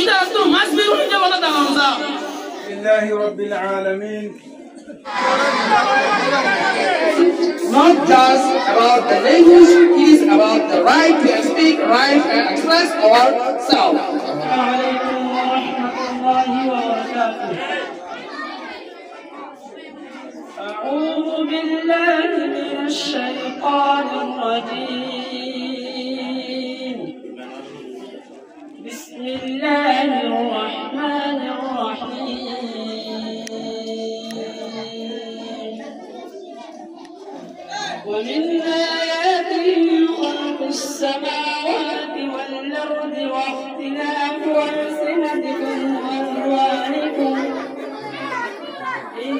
إذا أنتم مسبرون جوالا دعونا لله رب العالمين. Not just about the language, it is about the right to speak, right and express ourselves. أعوذ بالله من الشيطان الرجيم. بسم الله الرحمن الرحيم. ومن آياته خلق السماوات والأرض واختلاف ألسنتكم وألوانكم إن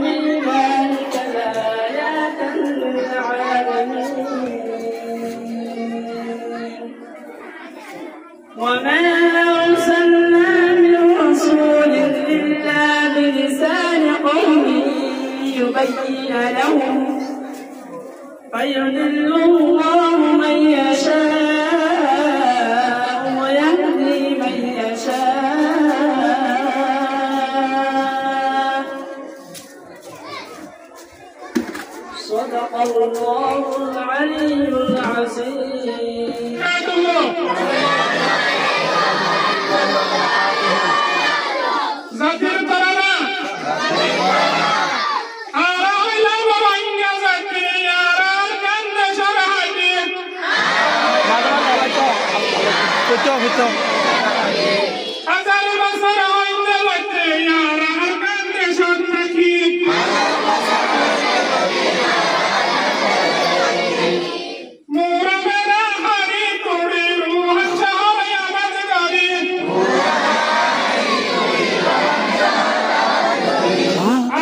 من ذلك لآيات للعالمين. وما أرسلنا من رسول إلا بلسان قومه يبين لهم فيضل الله من يشاء ويهدي من يشاء. صدق الله العلي العظيم. Betul. Azal basara inda wajhi ya rakan shantaki. Mura mera hari kuri ruh shahar ya madgari.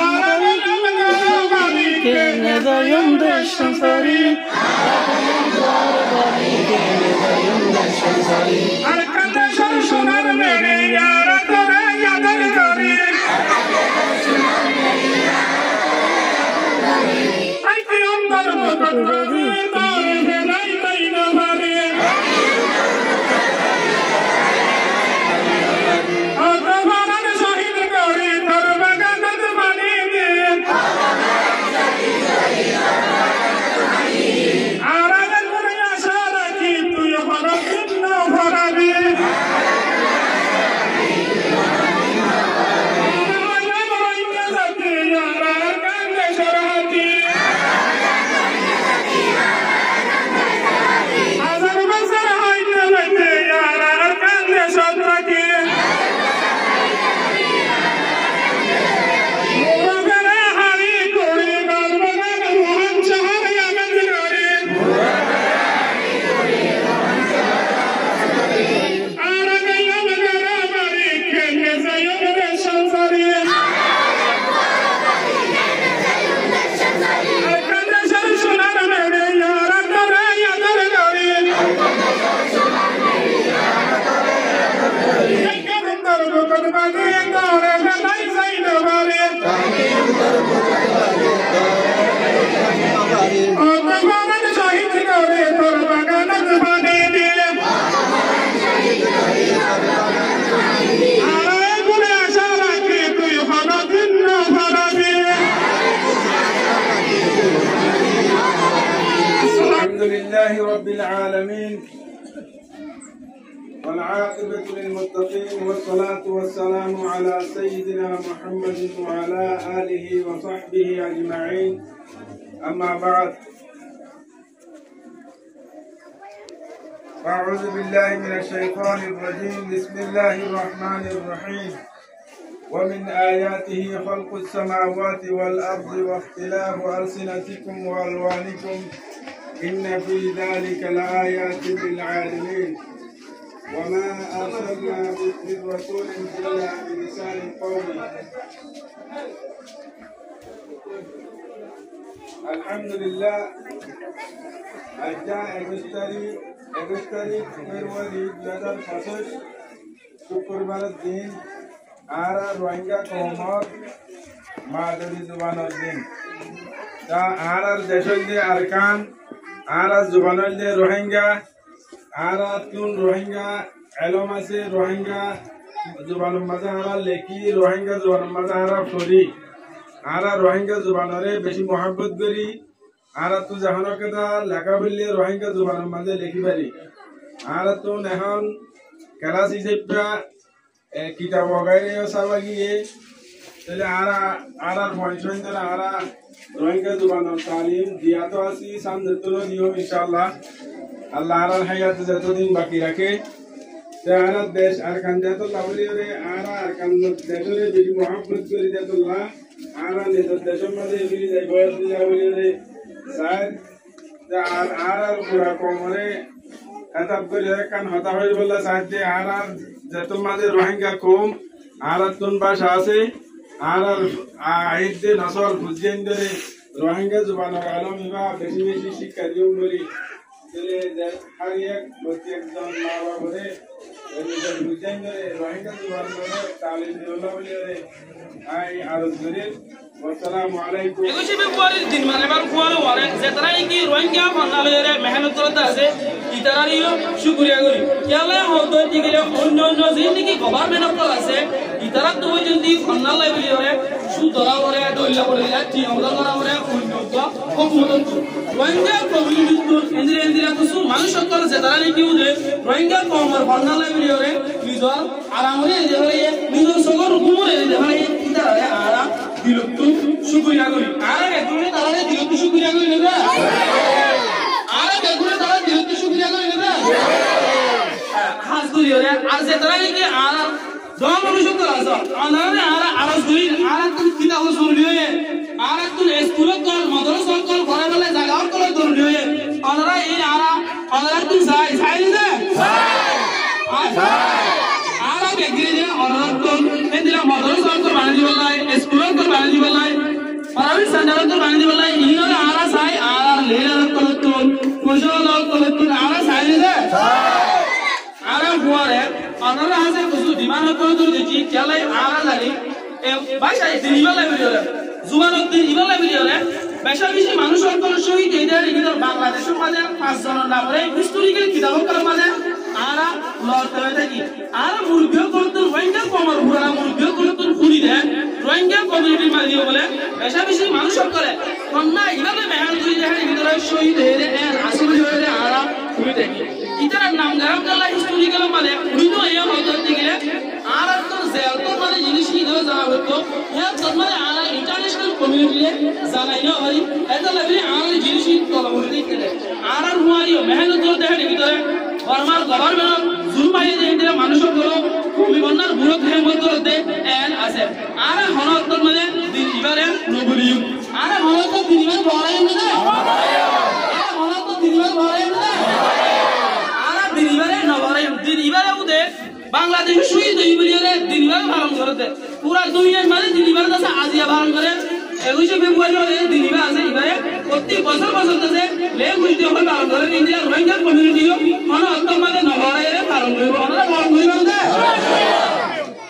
Arabi madgari ke nazayum dashsari. Arkanda şarşunar beni yaratır yadır gari. Ay ki onlar bakırdı tarihe nay tayna bari. Atabaran şahit gari tarbaganat mani de. Aragan buraya şaraki tuyu harapin na harabi. لله رب العالمين والعاقبة للمتقين والصلاة والسلام على سيدنا محمد وعلى آله وصحبه أجمعين. أما بعد، أعوذ بالله من الشيطان الرجيم. بسم الله الرحمن الرحيم. ومن آياته خلق السماوات والأرض واختلاف ألسنتكم وألوانكم إن في ذلك لآيات للعالمين. وما أرسلنا من رسول إلا بلسان قومه. الحمد لله. أجا أجستري مروالي لدى الفصل شكر الدين آرا روانجا كومار مادري زبان الدين تا آرا دشل دي أركان آرا زبان الدين روهنجا آرا تون روهنجا এলম আছে রোহিঙ্গা জুবানের মাঝে হারা লেখি রোহিঙ্গা জুবানের মাঝে হারা ফরি আরা রোহিঙ্গা জুবানরে বেশি মহাব্বত করি আরা তো জাহানোর কথা লেখা বললে রোহিঙ্গা জুবানের মাঝে লেখি পারি আরা তো এখন ক্লাস হিসেবে কিতাব বগাইরে সাবা গিয়ে তাহলে আরা পয়সা ধরে আরা রোহিঙ্গা জুবানের তালিম দিয়া তো আসি সামনে তুলো দিও ইনশাআল্লাহ আল্লাহ আরার হায়াত যতদিন বাকি রাখে তারা দেশ আর কান্দাতুল্লাহ বলিরে আর কান্দাতুরে যদি মোহাম্মত করে দিতুল্লাহ আর নিজের দেশের মধ্যে বিলি যাই বয়স দিয়া বলিরে স্যার আর পুরা কোমরে এত করে কান হতা হই বললা সাথে আর যত মাঝে রোহিঙ্গা কম আর তুন ভাষা আছে আর আইতে নসল বুঝেন ধরে রোহিঙ্গা জুবানের আলম ইবা বেশি বেশি শিক্ষা দিও বলি তাহলে আর এক বলতে একজন মা বাবা বুঝেন ধরে রোহিঙ্গা জুবানের তালিম দিওলা বলিরে আই আরজ করে আসসালামু আলাইকুম 21 ফেব্রুয়ারির দিন মানে বার কোয়ালো ওয়ারে যেতারা কি রোহিঙ্গা বাঙালিরে মেহনত করতে আছে ইতারারিও শুকরিয়া করি কেলে হতো দিগলে অন্য অন্য জিন্দেগি গভর্নমেন্ট আছে ইতারা তো যদি বাঙালি বলিরে সুতরা ওরে দইলা বলে যাচ্ছি আমরা ওরে উন্নত কমুনত রোহিঙ্গা কমিউনিটি তো এন্দিরা তো মানুষ সকল যেতারা কি উদে রোহিঙ্গা কমর বাঙালি বলিরে নিজর আরামরে যেভাবে নিজর সকল রুমরে যেভাবে ইতারা আরা দিলতু শুকরিয়া করি আর এগুলো তারা দিলতু শুকরিয়া করি না আর এগুলো তারা দিলতু শুকরিয়া করি না হাস করি ওরে আর যে তারা কি আর দম মানুষ তো আছে আনারে আর আরজ করি আর তুমি কিতাব শুনলিয়ে আর তুমি স্কুলে কল মাদ্রাসা কল ঘরে বলে জায়গা কল ধরলিয়ে আনারা এই আনারা তুমি যাই না আর বেগিরে যে আনারা তো এদিলা মাদ্রাসা কল বানাই দিবালাই স্কুলে কল বানাই দিবালাই পারাবি সান্ডার কল বানাই দিবালাই ইনরে আরা সাই আর লেলা কল তো কোজল কল তো আরা সাই না আরা বুয়ারে আনারা আছে কিছু ডিমান্ড করে দিছি কেলাই আরা জানি এ ভাষা দিনিবালা ভিডিওরে জুবানত দিনিবালা ভিডিওরে বেশা বেশি মানুষ অন্তর শহীদ এদের ভিতর বাংলাদেশের মাঝে 5 জনের নামে হিস্টোরিক্যাল কিতাবের মাঝে আরা লড়তে হয়ে থাকি আর মুরগিও করতে রোহিঙ্গা কমর পুরা মুরগিও করতে খুলি দেন রোহিঙ্গা কমিউনিটির মাঝে বলে বেশা বেশি মানুষ করে কন্যা ইভাবে মেহনত করে দেখেন ভিতরে শহীদ হয়ে আসলে হয়ে আরা খুলি দেখি ইতার নাম গারাম জালা হিস্টোরিক্যাল মানে উইনো এ হতো দিগলে আর তো জেল তো মানে জিনিস কি দেওয়া যাওয়া হতো এর মানে আর ইন্টারন্যাশনাল কমিউনিটিতে জানাইনো হয় এটা লাগলে আর জিনিস তলা বলে দিতে আর হুয়ারিও মেহনত করে দেখেন ভিতরে ফরমাল গভর্নমেন্ট জুলমাইয়ে যে মানুষগুলো বিবন্নার বুড়ো হেমত করতে এন আছে আর হনত মানে দিন ইবারে নবলিউ আর হনত দিনবার বড়াই না আর হনত দিনবার বড়াই না আর দিনবারে নবরাই দিনবারে উদে বাংলাদেশ শহীদ হইবলিরে দিনবার পালন করতে পুরা দুনিয়ার মানে দিনবার কাছে আজিয়া পালন করে 21 ফেব্রুয়ারি দিনবার আছে ইবারে প্রতি বছর আছে লে বুঝতে হবে পালন করে ইন্ডিয়া রোহিঙ্গা কমিউনিটিও মানে অন্তর মানে নবরাইরে পালন করবে ওনারা পালন করবে না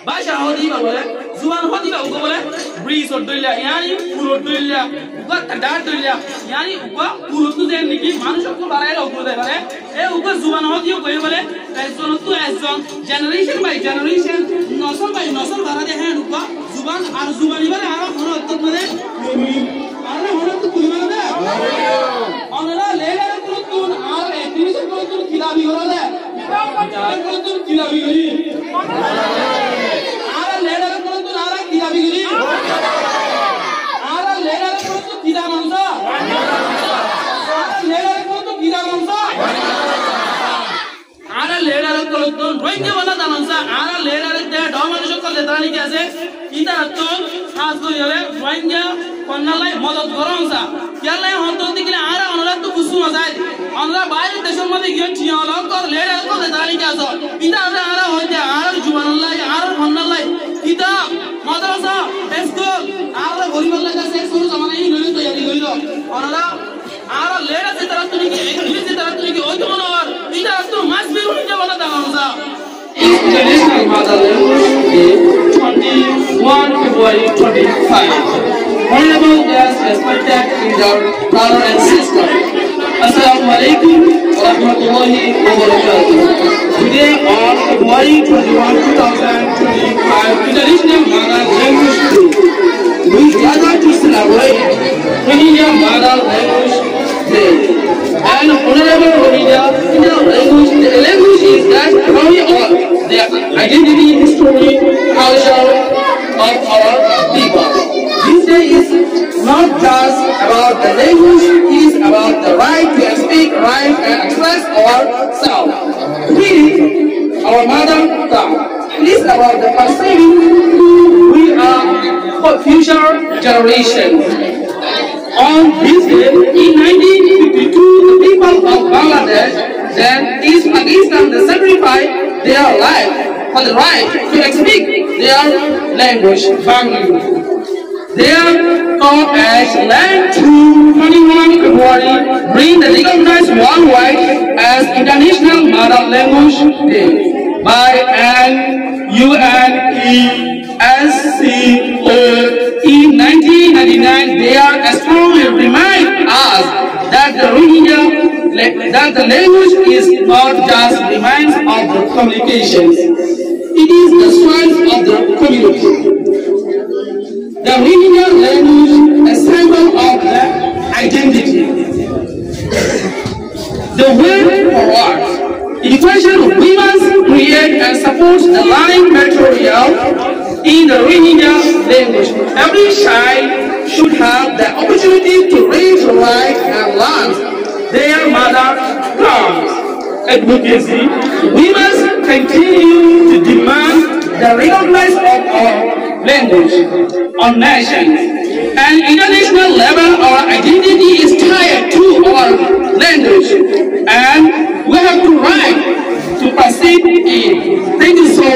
ভাষা হদি বলে জুবান হদি বলে ব্রিজ অদইলা ইয়ানি পুরো দইলা উকা টাডা দইলা ইয়ানি উকা পুরো তো দেন নাকি মানুষকে বাড়াইলা উপরে দেয় পারে এ উকা জুবান হদিও কই বলে একজন তো একজন জেনারেশন বাই জেনারেশন নসল বাই নসল বাড়া দেয় হ্যাঁ উকা জুবান আর জুবানি বলে আর হন অন্তত মানে আর হন তো কুলি মানে না অনরা লেলা কুতুন আর এতিস কুতুন কিলাবি হলো না কুতুন কিলাবি হই আর লেলা কুতুন আর কিলাবি হই আর লেলা কুতুন কিলা মানসা আর লেলা কুতুন কিলা মানসা আর লেলা কুতুন রোহিঙ্গা বলা জানানসা আর লেলা তে ডমানুষ করলে দাঁড়ি কি আছে ইতা তো হাত ধরে রোহিঙ্গা কন্নালাই মদত করনসা কেলে হতো দিগলে আর অনরা তো কুসু মজাই অনরা বাইরে দেশের মধ্যে গিয়ে ঠিয়াল কর লেলা করলে দাঁড়ি কি আছে ইতা আর হইতে আর জুবানাল্লাহ আর কন্নালাই ইতা মাদ্রাসা স্কুল আর গরিবল্লাহ কাছে স্কুল জামানা এই লইলো তৈরি হইলো অনরা আর লেলা যে তারা তুমি কি ইংলিশ যে তারা তুমি কি ওই তো মনোর ইতা তো মাস বেরুন যে বলা দাঁড়ানসা International Mother Language Day 21 February 25. Honorable guests, respected leader, brother and sister, Assalamu alaikum wa rahmatullahi wa barakatuh. Today on February 21, 2025, International Mother Language Day, we gather to celebrate Rohingya Mother Language Day. And Honorable Rohingya language, the language is that carry on the identity, history, culture of our people. This day is not just about the language, it is about the right to speak, write, and express ourselves. Reading our mother tongue. It is about the perceiving who we are for future generations. On this day, in 1952, the people of Bangladesh, then East Pakistan, they sacrificed their life for the right to speak their language, Bengali. They are called as Land to 21 February, being recognized worldwide as International Mother Language Day by UNESCO. In 1999, they are strongly remind us that the language is not just remains of the communications; it is the strength of the community. The Rohingya language is a symbol of the identity. The way forward. Education of women create and support the learning material in the Rohingya language. Every child should have the opportunity to read, write, and learn their mother tongue. Advocacy. We must continue to demand the recognition of our language on nations and international level. Our identity is tied to our language and we have to right to perceive it. Thank you so